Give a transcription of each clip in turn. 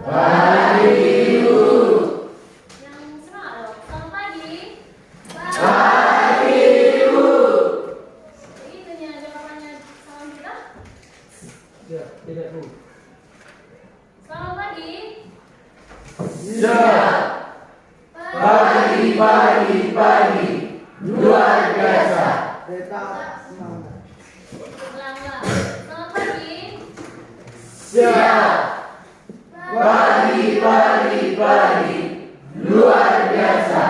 Pagi Ibu. Yang semangat. Selamat pagi. Pagi Ibu. Ini tanya jawabannya salam kita. Ya, tidak Bu. Selamat pagi. Ya. Pagi. Luar biasa. Tetap semangat. Ulang. Selamat pagi. Siap. Pagi. Luar biasa.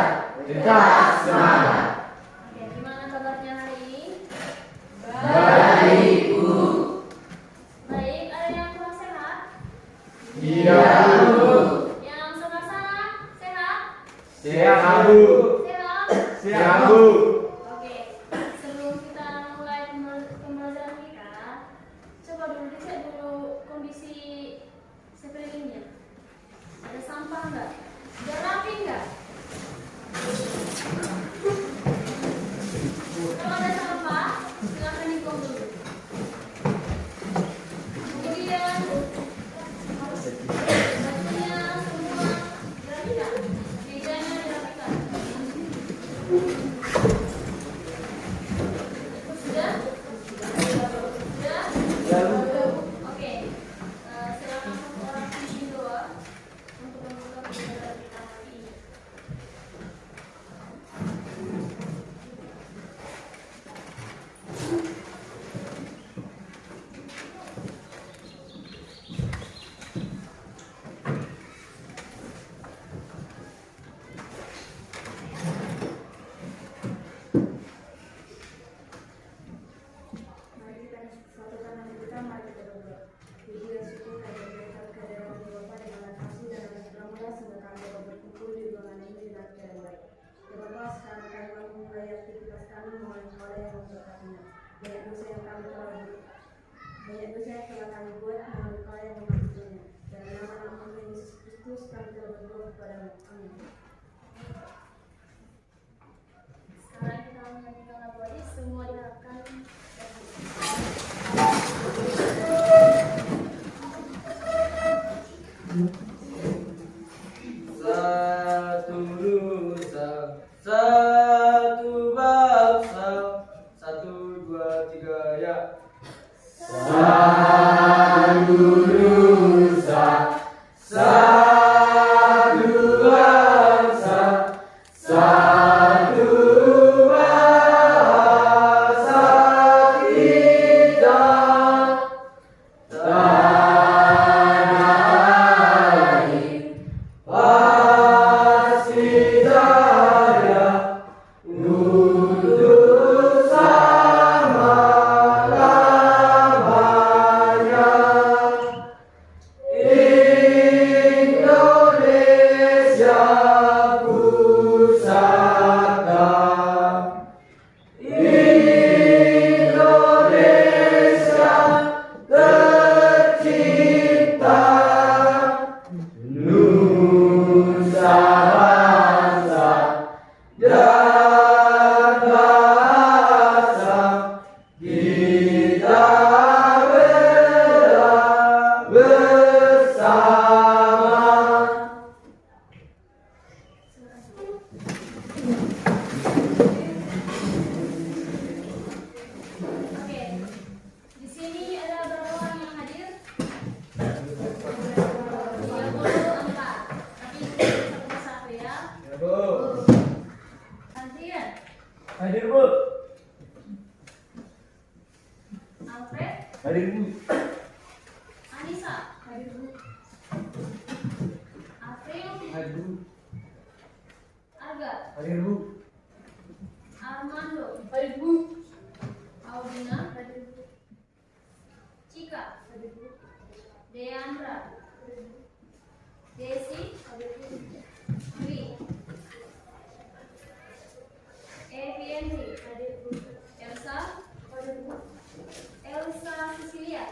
Tetap semangat. Oke, gimana kabarnya hari ini? Baik Bu. Baik, ada yang kurang sehat? Iya Bu. Yang sebelah sana sehat? Siap Bu. Sehat? Siap Bu. Oke, sebelum kita mulai pembelajaran kita, coba dulu dicek dulu kondisi sekelilingnya. Ada sampah nggak? Sudah rapi nggak? Kalau ada sampah, silakan dibuang dulu. Kemudian bajunya semua dirapikan, mejanya dirapikan. Sudah? Oke. Silakan satu orang pimpin doa untuk membuka pembelajaran kita hari ini. Mari kita satukan hati kita, mari kita berdoa. Puji dan syukur kehadiran kehadiran Bapa dengan kasih dan dalam segala sehingga kami dapat berkumpul di ruangan ini dengan cara baik. Ya Bapa, sekarang kami mau memulai aktivitas kami, mohon Engkau yang memberkatinya. Banyak dosa yang kami telah buat, mohon Engkau yang mengampuninya. Dalam nama Tuhan Yesus Kristus kami telah berdoa kepadamu. Amin. Sekarang kita menyanyikan lagu ini, semua diharapkan. Satu nusa, satu bangsa, 1, 2, 3 ya. Satu nusa, satu bangsa, satu bahasa kita. Tanah air pasti jaya untuk selama-lamanya. Indonesia pusaka, Indonesia tercinta, nusa bangsa dan bahasa kita bersama. Oke, di sini ada berapa orang yang hadir? 34. Tapi satu persatu ya. Ya Bu. Antrian, Hadir Bu. Alfred, Hadir Bu. Anissa, hadir Bu. April, Hadir Bu. Arga, Hadir Bu. Armando, hadir Bu. Audina, hadir Bu. Cika, hadir Bu. Deandra, hadir Bu. Desi, hadir Bu. Dwi, Evianti, hadir Bu. Elsa, hadir Bu. Elsa Cecilia,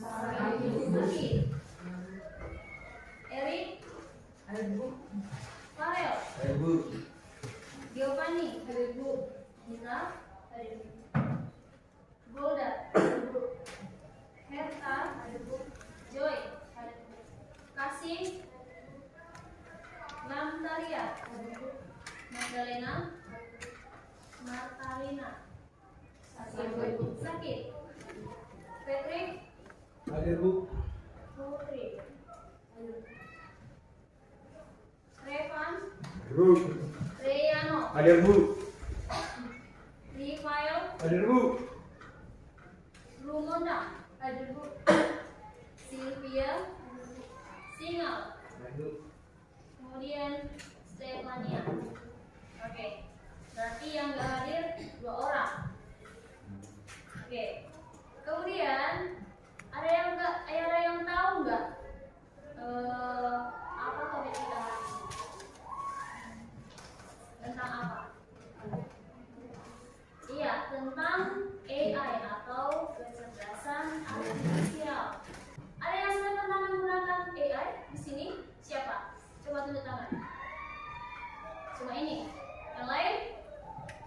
hadir Bu. Aki, Eric, hadir Bu. Farel, Hadir Bu. Giovanni, hadir Bu. Nina, hadir Bu. Golda, hadir Bu. Herta, hadir Bu. Joy, hadir Bu. Kasih, Hadir Bu. Putri. Revan. Bu. Reyano. Hadir Bu. Rifael. Hadir Bu. Rumona. Hadir Bu. Sylvia. Singal. Kemudian Stefania. Oke. Berarti yang nggak hadir 2 orang. Oke. Kemudian ada yang tahu nggak apa topik kita hari ini? Tentang apa? Iya, tentang AI atau kecerdasan artifisial. Ada yang sudah pernah menggunakan AI di sini? Siapa? Coba tunjuk tangan. Cuma ini. Yang lain?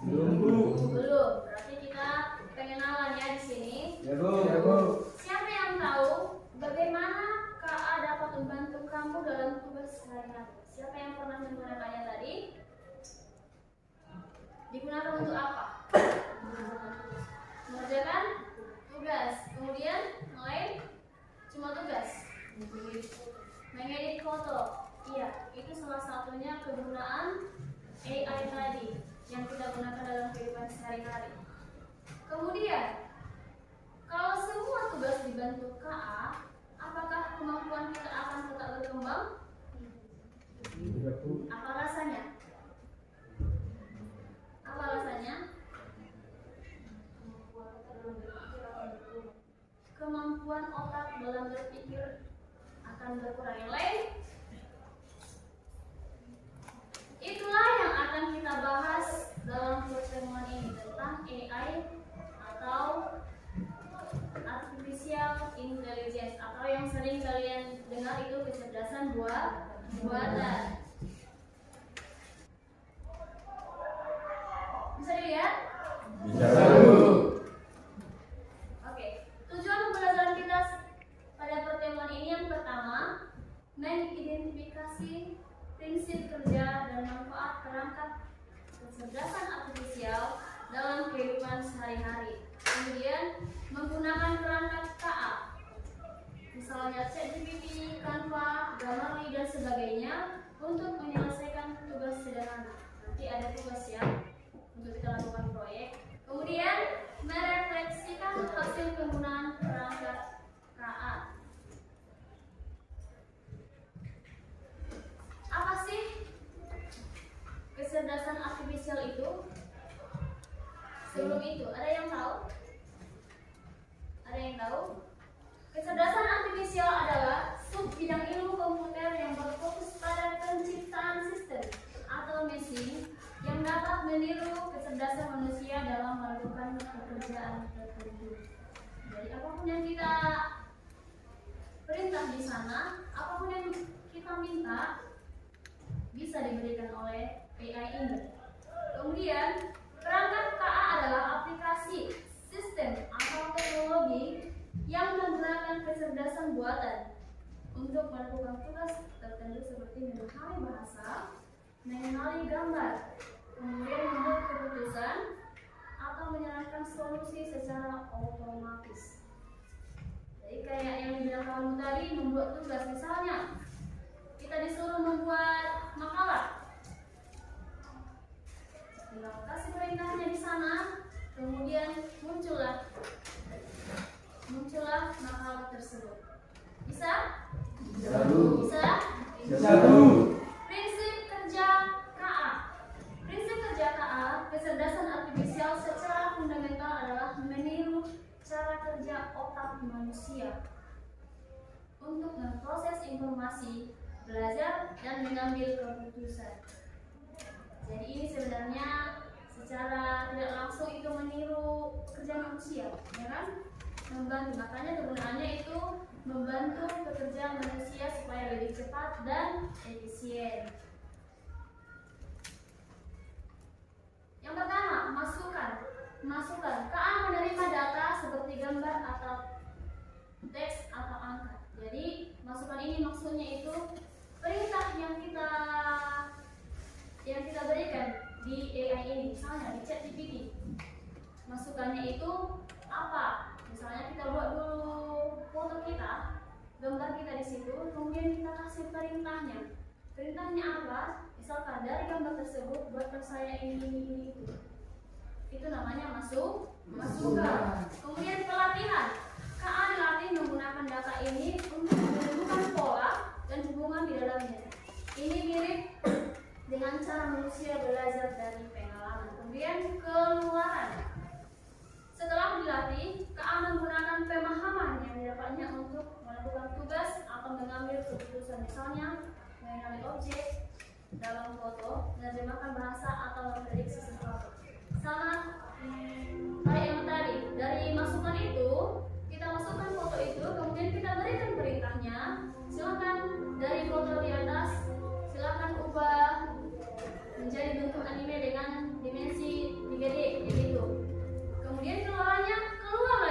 Belum Bu. Belum. Berarti kita pengenalan ya di sini. Ya Bu. Siapa yang tahu bagaimana KA dapat membantu kamu dalam tugas sehari-hari? Siapa yang pernah menggunakannya tadi? Digunakan untuk apa? Mengerjakan tugas. Kemudian yang lain cuma tugas. Mengedit foto. Iya, itu salah satunya kegunaan AI tadi yang kita gunakan dalam kehidupan sehari-hari. Kemudian, kalau semua tugas dibantu KA, apakah kemampuan kita akan tetap berkembang? Tidak Bu. Apa rasanya? Apa rasanya? Kemampuan otak dalam berpikir akan berkurang. Yang lain? Itulah yang akan kita bahas dalam pertemuan ini tentang AI atau artificial intelligence, atau yang sering kalian dengar itu kecerdasan buatan. Bisa dilihat? Bisa Bu. Oke, tujuan pembelajaran kita pada pertemuan ini yang pertama, mengidentifikasi prinsip kerja dan manfaat perangkat kecerdasan artifisial dalam kehidupan sehari-hari. Kemudian menggunakan perangkat KA, misalnya ChatGPT, Canva, Grammarly dan sebagainya untuk menyelesaikan tugas sederhana. Nanti ada tugas ya untuk kita lakukan proyek. Kemudian merefleksikan hasil penggunaan perangkat KA. Apa sih kecerdasan artifisial itu? Sebelum itu, ada yang tahu? Ada yang tahu? Kecerdasan artifisial adalah sub bidang ilmu komputer yang berfokus pada penciptaan sistem atau mesin yang dapat meniru kecerdasan manusia dalam melakukan pekerjaan tertentu. Jadi apapun yang kita perintah di sana, apapun yang kita minta, bisa diberikan oleh AI ini. Kemudian perangkat KA adalah aplikasi, sistem atau teknologi yang menggunakan kecerdasan buatan untuk melakukan tugas tertentu seperti memahami bahasa, mengenali gambar, kemudian membuat keputusan atau menjalankan solusi secara otomatis. Jadi kayak yang dibilang kamu tadi, membuat tugas, misalnya kita disuruh membuat makalah, tinggal kasih perintahnya di sana, kemudian muncullah makalah tersebut. Bisa? Bisa Bu. Bisa? Bisa Bu. Prinsip kerja KA. Prinsip kerja KA, kecerdasan artifisial secara fundamental adalah meniru cara kerja otak manusia untuk memproses informasi, belajar, dan mengambil keputusan. Jadi ini sebenarnya secara tidak langsung itu meniru kerja manusia, ya kan? Membantu, makanya kegunaannya itu membantu pekerjaan manusia supaya lebih cepat dan efisien. Yang pertama, masukan. KA menerima data seperti gambar atau teks atau angka. Jadi masukan ini maksudnya itu perintah yang kita berikan di AI ini, misalnya di ChatGPT. Masukannya itu apa? Misalnya kita buat dulu foto kita, kasih perintahnya. Perintahnya apa? Misalkan dari gambar tersebut buatkan saya ini itu. Itu namanya masukan. Kemudian pelatihan. KA dilatih menggunakan data ini untuk menemukan pola dan hubungan di dalamnya. Ini mirip dengan cara manusia belajar dari pengalaman. Kemudian keluaran. Setelah dilatih, KA menggunakan pemahaman yang didapatnya untuk melakukan tugas atau mengambil keputusan, misalnya mengenali objek dalam foto, menerjemahkan bahasa atau memprediksi sesuatu. Sama kayak yang tadi, dari masukan itu kita masukkan foto itu, kemudian kita berikan perintahnya. Silakan dari foto di atas, silakan ubah menjadi bentuk anime dengan dimensi 3D gitu. Kemudian keluarlah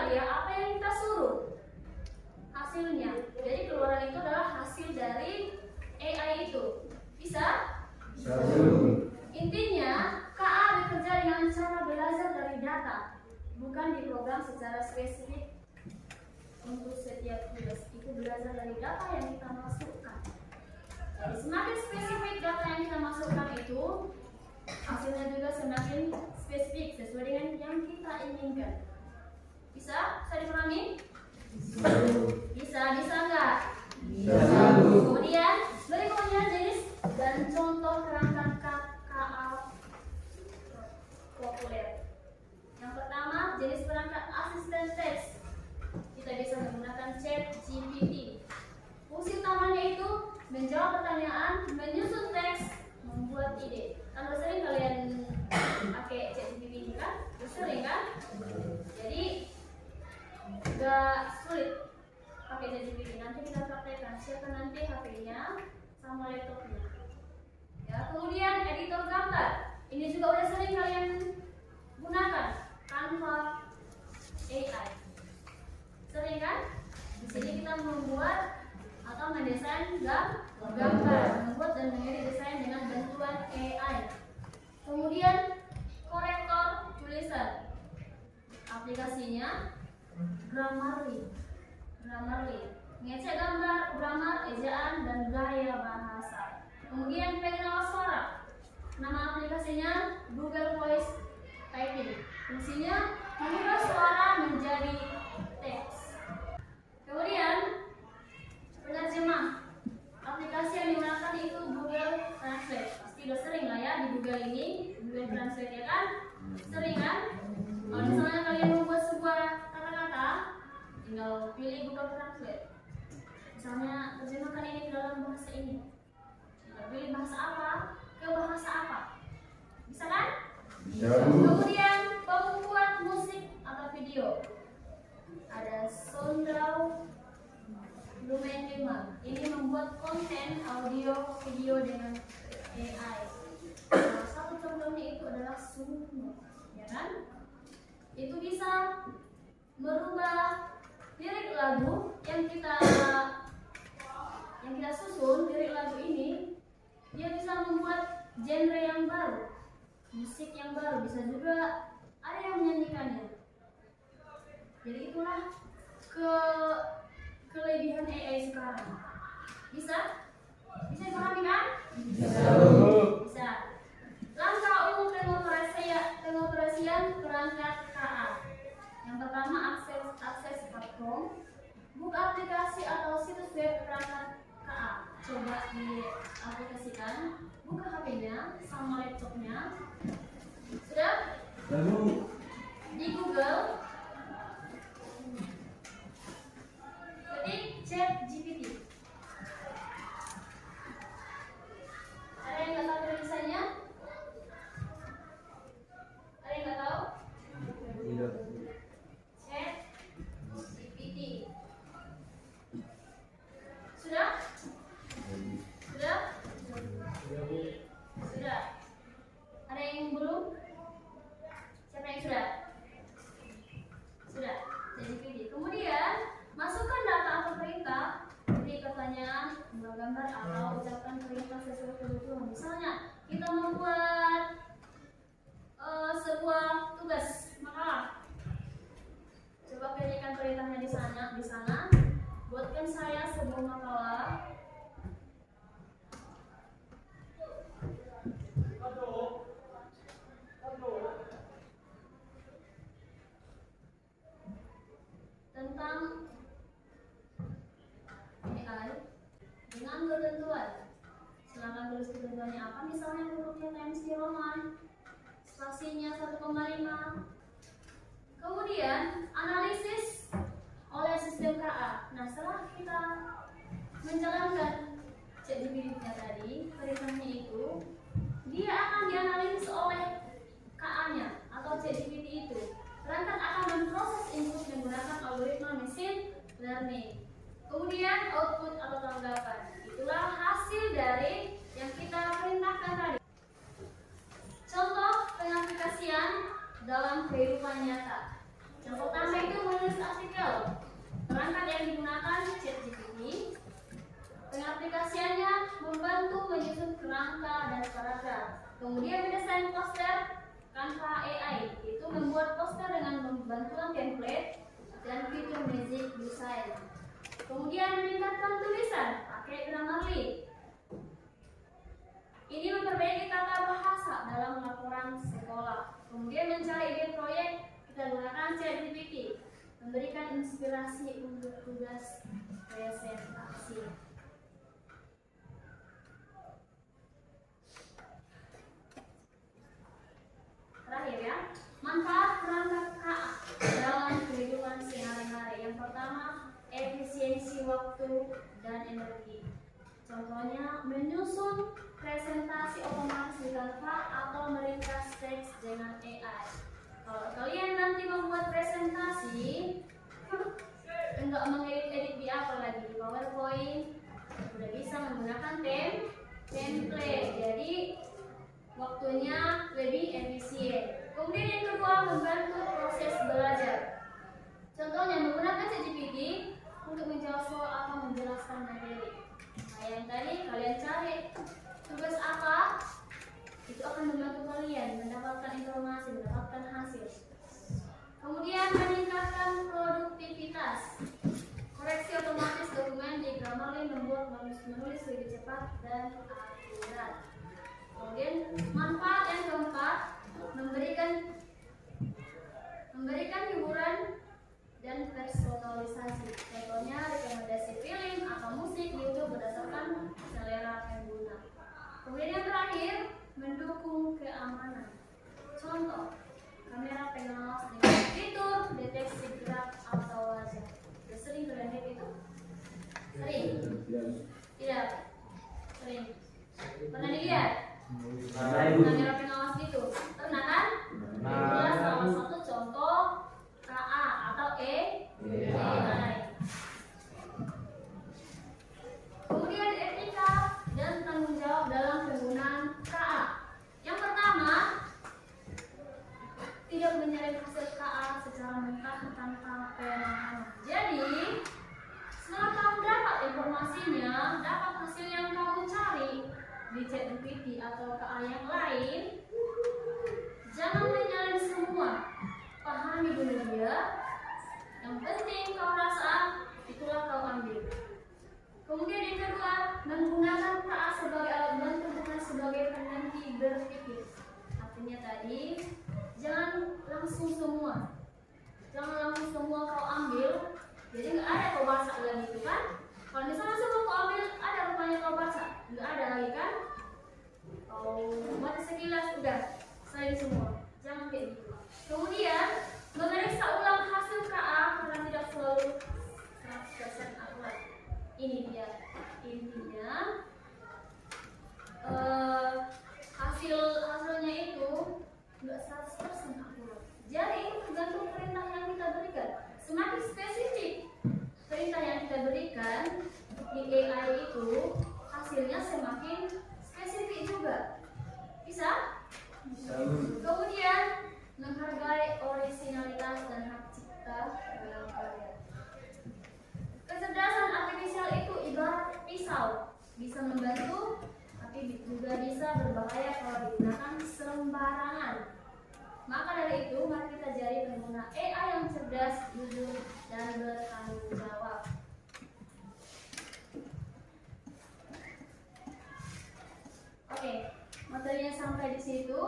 dia apa yang kita suruh hasilnya. Jadi keluaran itu adalah hasil dari AI itu. Bisa? Intinya KA bekerja dengan cara belajar dari data, bukan diprogram secara spesifik untuk setiap tugas. Itu belajar dari data yang kita masukkan. Jadi semakin spesifik data yang kita masukkan itu, hasilnya juga semakin spesifik sesuai dengan yang kita inginkan. Bisa dipahami? Bisa enggak? Kemudian berikutnya jenis dan contoh perangkat KA populer. Yang pertama, jenis perangkat asisten teks. Kita bisa menggunakan ChatGPT. Fungsi utamanya itu menjawab pertanyaan, menyusun teks, membuat ide. Kan sering kalian pakai ChatGPT ini kan? Sering kan? Jadi gak sulit pakai ChatGPT. Nanti kita praktekkan. Siapkan nanti HP-nya sama laptopnya. Ya, kemudian editor gambar. Ini juga udah sering kalian gunakan. Canva AI. Sering kan? Di sini kita membuat atau mendesain gambar, membuat dan mengedit desain dengan bantuan AI. Kemudian korektor tulisan. Aplikasinya Grammarly. Mengecek gambar, grammar, ejaan, dan gaya bahasa. Kemudian pengenal suara. Nama aplikasinya Google Voice Typing. Fungsinya mengubah suara menjadi teks. Kemudian penerjemah. Aplikasi yang digunakan itu Google Translate. Pasti udah sering lah ya di Google ini, Google Translate ya kan? Sering kan? Kalau misalnya kalian membuat sebuah kata-kata, tinggal pilih Google Translate. Misalnya terjemahkan ini ke dalam bahasa ini. Tinggal pilih bahasa apa ke bahasa apa. Bisa kan? Kemudian pembuat musik atau video. Ada Sounddraw Lumen 5. Ini membuat konten audio video dengan AI. Salah satu contohnya itu adalah Suno, ya kan? Itu bisa merubah lirik lagu yang kita susun. Lirik lagu ini dia bisa membuat genre yang baru, musik yang baru, bisa juga ada yang menyanyikannya. Jadi itulah kelebihan AI sekarang. Bisa dipahami kan? Bisa. Langkah umum pengoperasian perangkat KA. Yang pertama, akses platform, buka aplikasi atau situs web perangkat KA. Coba diaplikasikan, buka HP-nya sama laptopnya. Sudah? Di Google ketik ChatGPT. Ada yang nggak tahu tulisannya? Ada yang nggak tahu? ChatGPT. Sudah? Ada yang belum? Siapa yang sudah? dengan ketentuan. Silakan tulis ketentuannya apa, misalnya hurufnya Times New Roman, spasinya 1,5. Kemudian analisis oleh sistem KA. Nah, setelah kita menjalankan ChatGPT-nya tadi, perintahnya itu dia akan dianalisis oleh KA-nya atau ChatGPT itu. Perangkat akan memproses input menggunakan algoritma machine learning. Kemudian output atau tanggapan. Itulah hasil dari yang kita perintahkan tadi. Contoh pengaplikasian dalam kehidupan nyata. Yang pertama itu menulis artikel. Perangkat yang digunakan ChatGPT. Pengaplikasiannya membantu menyusun kerangka dan paragraf. Kemudian mendesain poster. Canva AI itu membuat poster dengan bantuan template dan fitur Magic Design. Kemudian meningkatkan tulisan pakai Grammarly. Ini memperbaiki tata bahasa dalam laporan sekolah. Kemudian mencari ide proyek, kita gunakan ChatGPT. Memberikan inspirasi untuk tugas presentasi. Terakhir ya, manfaat perangkat KA dalam kehidupan sehari-hari. Yang pertama, efisiensi waktu dan energi. Contohnya, menyusun presentasi otomatis di Canva atau meringkas teks dengan AI. Kalau kalian nanti membuat presentasi, enggak mengedit-edit di apa lagi, di PowerPoint, udah bisa menggunakan template. Jadi waktunya lebih efisien. Kemudian yang kedua, membantu proses belajar. Contohnya menggunakan ChatGPT untuk menjawab soal atau menjelaskan materi. Nah, yang tadi kalian cari tugas apa, itu akan membantu kalian mendapatkan informasi, mendapatkan hasil. Kemudian meningkatkan produktivitas. Koreksi otomatis dokumen di Grammarly membuat menulis lebih cepat dan akurat. Kemudian manfaat yang keempat, memberikan hiburan dan personalisasi. Contohnya rekomendasi film atau musik di YouTube berdasarkan selera pengguna. Kemudian yang terakhir, mendukung keamanan. Contoh, kamera pengawas dengan fitur deteksi gerak atau wajah. Sudah sering kalian lihat itu? Sering? Tidak? Sering? Pernah dilihat? Kamera pengawas gitu, pernah kan? Itulah salah satu contoh KA atau AI. Kemudian etika dan tanggung jawab dalam penggunaan KA. Yang pertama, tidak menyalin hasil KA secara mentah tanpa pemahaman. Jadi, setelah kamu dapat informasinya, dapat hasil yang kamu cari di ChatGPT atau KA yang lain, jangan menyalin semua. Pahami dulu dia. Yang penting kau rasa, itulah kau ambil. Kemudian yang kedua, menggunakan KA sebagai alat bantu bukan sebagai penghenti berpikir. Artinya tadi, jangan langsung semua. Jangan langsung semua kau ambil. Jadi nggak ada kau baca lagi itu kan? Kalau misalnya semua kau ambil, ada rupanya kau baca, nggak ada lagi kan? Kau baca sekilas udah selesai semua. Jangan kayak gitu. Kemudian memeriksa ulang hasil KA karena tidak selalu 100% akurat. Ini dia intinya. Hasilnya itu nggak 100% akurat. Jadi tergantung perintah yang kita berikan. Semakin spesifik perintah yang kita berikan di AI itu, hasilnya semakin spesifik juga. Bisa? Kemudian menghargai originalitas dan hak cipta dalam karya. Kecerdasan artifisial itu ibarat pisau, bisa membantu, tapi juga bisa berbahaya kalau digunakan sembarangan. Maka dari itu, mari kita jadi pengguna AI yang cerdas, jujur, dan bertanggung jawab. Oke, materinya sampai di situ.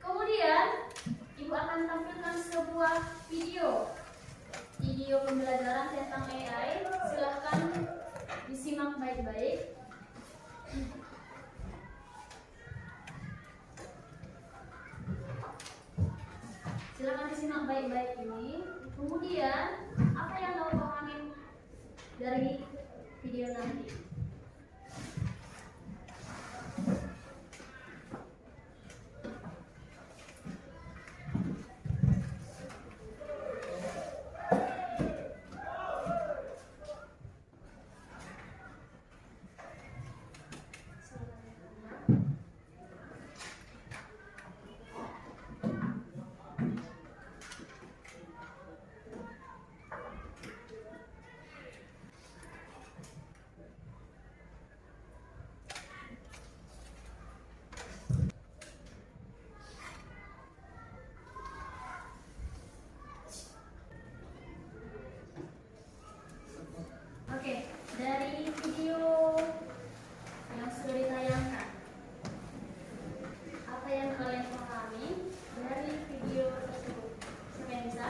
Kemudian, Ibu akan tampilkan sebuah video pembelajaran tentang AI. Silahkan disimak baik-baik. dari video nanti. Oke, dari video yang sudah ditayangkan, apa yang kalian pahami dari video tersebut? Siapa yang bisa?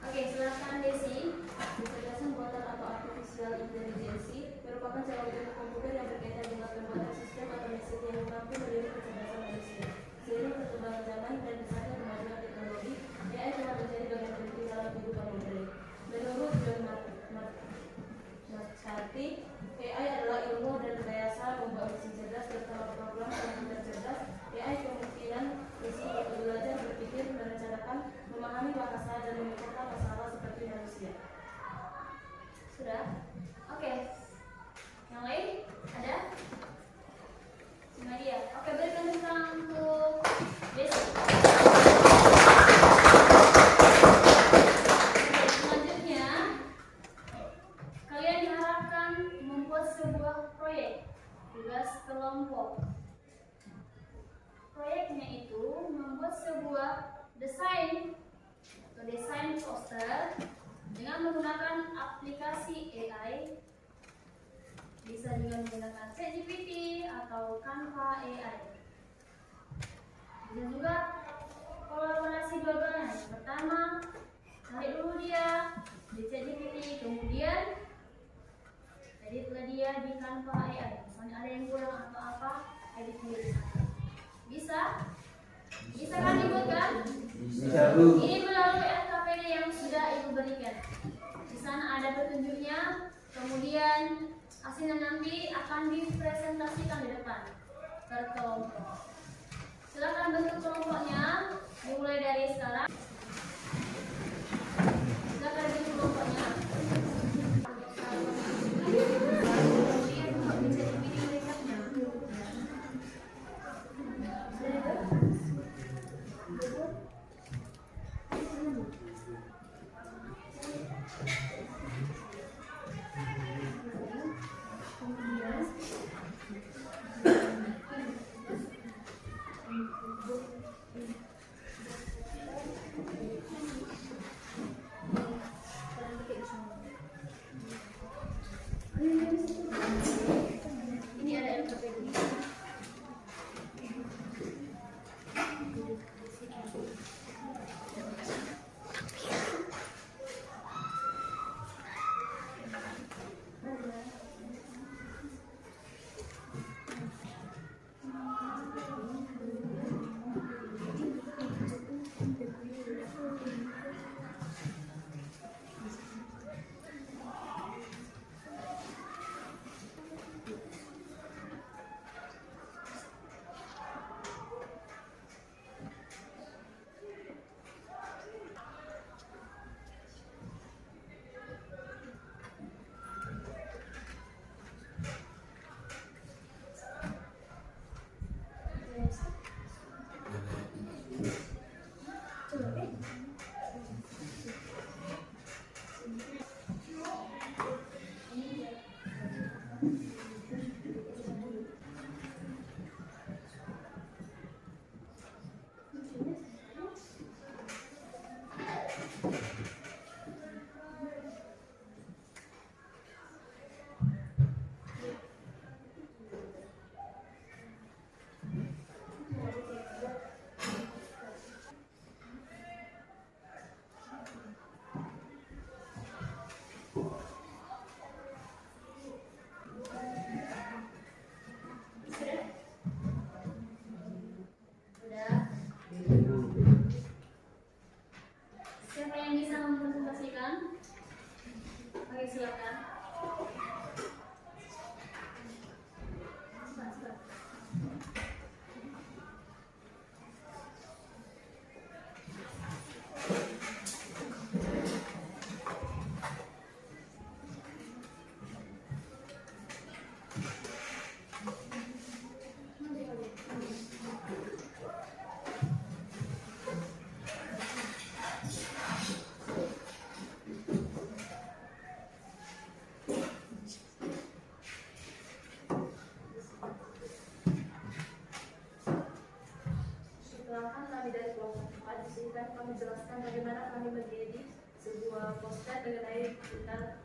Oke, silakan Desi. Kecerdasan buatan atau artificial intelligence merupakan cara untuk komputer yang berkaitan dengan pembuatan sistem atau mesin yang mampu meniru kecerdasan manusia. Seiring perkembangan zaman dan besarnya kemajuan teknologi, AI telah menjadi bagian penting dalam kehidupan modern. Menurut John McCarthy, AI adalah ilmu dan rekayasa membuat mesin cerdas terutama program komputer cerdas. AI kemungkinan mesin untuk belajar, berpikir, merencanakan, memahami bahasa, dan memecahkan masalah seperti manusia. Sudah? Oke. Yang lain? Ada? Nadia. Oke, berikan tentang untuk Desi. Selanjutnya, kalian diharapkan membuat sebuah proyek tugas kelompok. Proyeknya itu membuat sebuah desain poster dengan menggunakan aplikasi AI, bisa juga menggunakan ChatGPT atau Canva AI. Dan juga kolaborasi dua-duanya. Pertama, cari dulu dia di ChatGPT, kemudian editlah dia di Canva AI. Misalnya ada yang kurang atau apa, edit di sana. Bisa? Bisa kan dibuat kan? Bisa, Bu. Ini melalui SKPD yang sudah Ibu berikan. Di sana ada petunjuknya, kemudian hasilnya nanti akan dipresentasikan di depan ke kelompok. Silakan bentuk kelompoknya, dimulai dari sekarang. Silakan bentuk kelompoknya. silakan. Perkenalkan kami dari kelompok 4. Di sini kami menjelaskan bagaimana kami mengedit sebuah poster mengenai tentang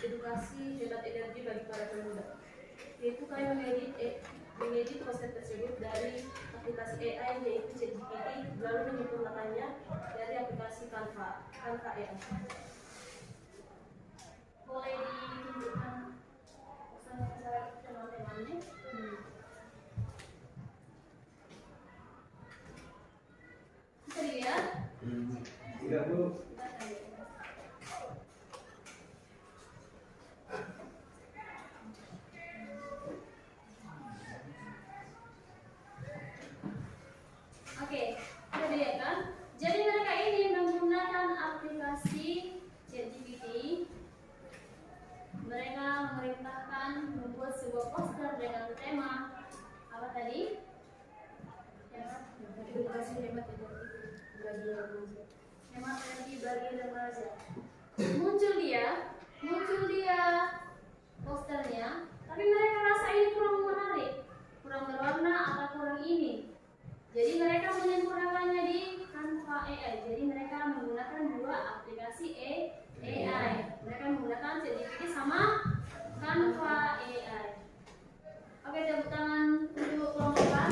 edukasi hemat energi bagi para pemuda. Yaitu kami mengedit poster tersebut dari aplikasi AI yaitu ChatGPT, lalu menyempurnakannya dari aplikasi Canva AI. Boleh ditunjukkan poster teman-temannya? Bisa dilihat? Tidak, Bu. Oke, kita lihat kan? Jadi mereka ini menggunakan aplikasi ChatGPT. Mereka memerintahkan membuat sebuah poster dengan tema apa tadi? Edukasi hemat energi bagi remaja. Hemat energi bagi remaja. Muncul dia posternya, tapi mereka rasa ini kurang menarik, kurang berwarna atau kurang ini. Jadi mereka menyempurnakannya di Canva AI. Jadi mereka menggunakan dua aplikasi AI. Mereka menggunakan ChatGPT sama Canva AI. Oke, tepuk tangan untuk kelompok 4.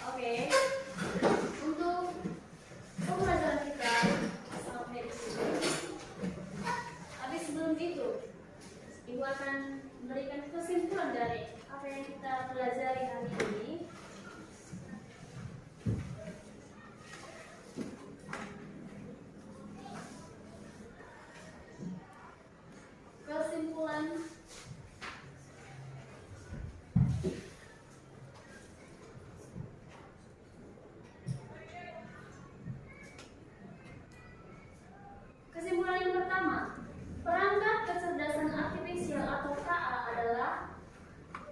Oke, untuk pembelajaran kita sampai di sini. Tapi sebelum itu, Ibu akan memberikan kesimpulan dari apa yang kita pelajari hari ini. Kesimpulan yang pertama, perangkat kecerdasan artifisial atau KA adalah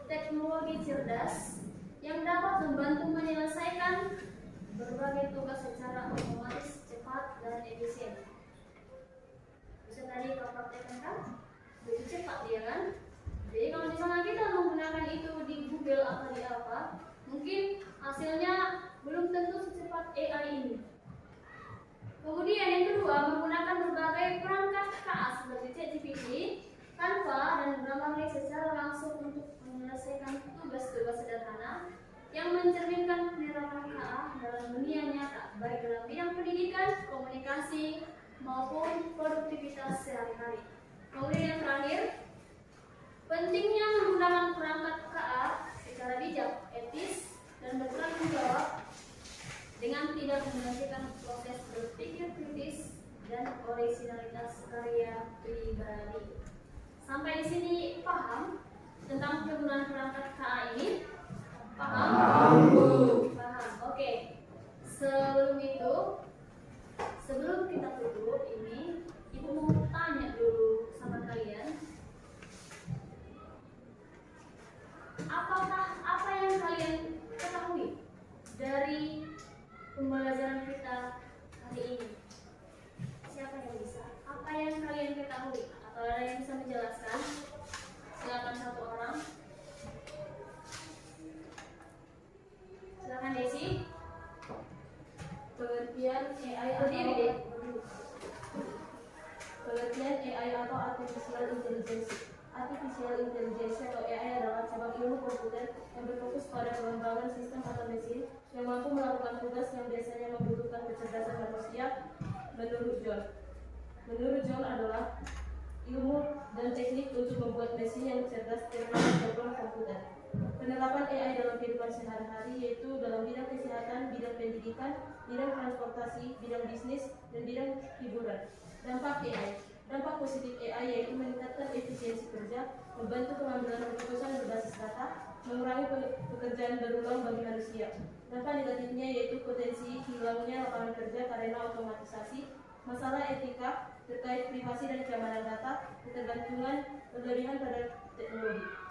teknologi cerdas yang dapat membantu menyelesaikan berbagai tugas secara otomatis, cepat, dan efisien. Bisa tadi kau praktekkan kan? Begitu cepat dia kan? Jadi kalau misalnya kita menggunakan itu di Google atau di apa, mungkin hasilnya belum tentu secepat AI ini. Kemudian yang kedua, menggunakan berbagai perangkat KA seperti ChatGPT, Canva, dan Grammarly secara langsung untuk menyelesaikan tugas-tugas sederhana yang mencerminkan penerapan KA dalam dunia nyata, baik dalam bidang pendidikan, komunikasi, maupun produktivitas sehari-hari. Kemudian yang terakhir, pentingnya menggunakan perangkat KA secara bijak, etis, dan bertanggung jawab dengan tidak menyelesaikan proses berpikir kritis dan originalitas karya pribadi. Sampai di sini paham tentang penggunaan perangkat KA ini? Paham? Paham. Oke. Sebelum kita tutup ini, Ibu mau tanya dulu sama kalian. Apa yang kalian ketahui dari pembelajaran kita hari ini? Siapa yang bisa? Apa yang kalian ketahui? Atau ada yang bisa menjelaskan? Silakan satu orang. Silakan Desi. Pengertian AI berdiri deh. Pengertian AI atau artificial intelligence. Artificial intelligence atau AI adalah cabang ilmu komputer yang berfokus pada pengembangan sistem atau mesin yang mampu melakukan tugas yang biasanya membutuhkan kecerdasan manusia. Menurut John adalah ilmu dan teknik untuk membuat mesin yang cerdas termasuk program komputer. Penerapan AI dalam kehidupan sehari-hari yaitu dalam bidang kesehatan, bidang pendidikan, bidang transportasi, bidang bisnis, dan bidang hiburan. Dampak AI. Dampak positif AI yaitu meningkatkan efisiensi kerja, membantu pengambilan keputusan berbasis data, mengurangi pekerjaan berulang bagi manusia. Dampak negatifnya yaitu potensi hilangnya lapangan kerja karena otomatisasi, masalah etika terkait privasi dan keamanan data, ketergantungan berlebihan pada teknologi.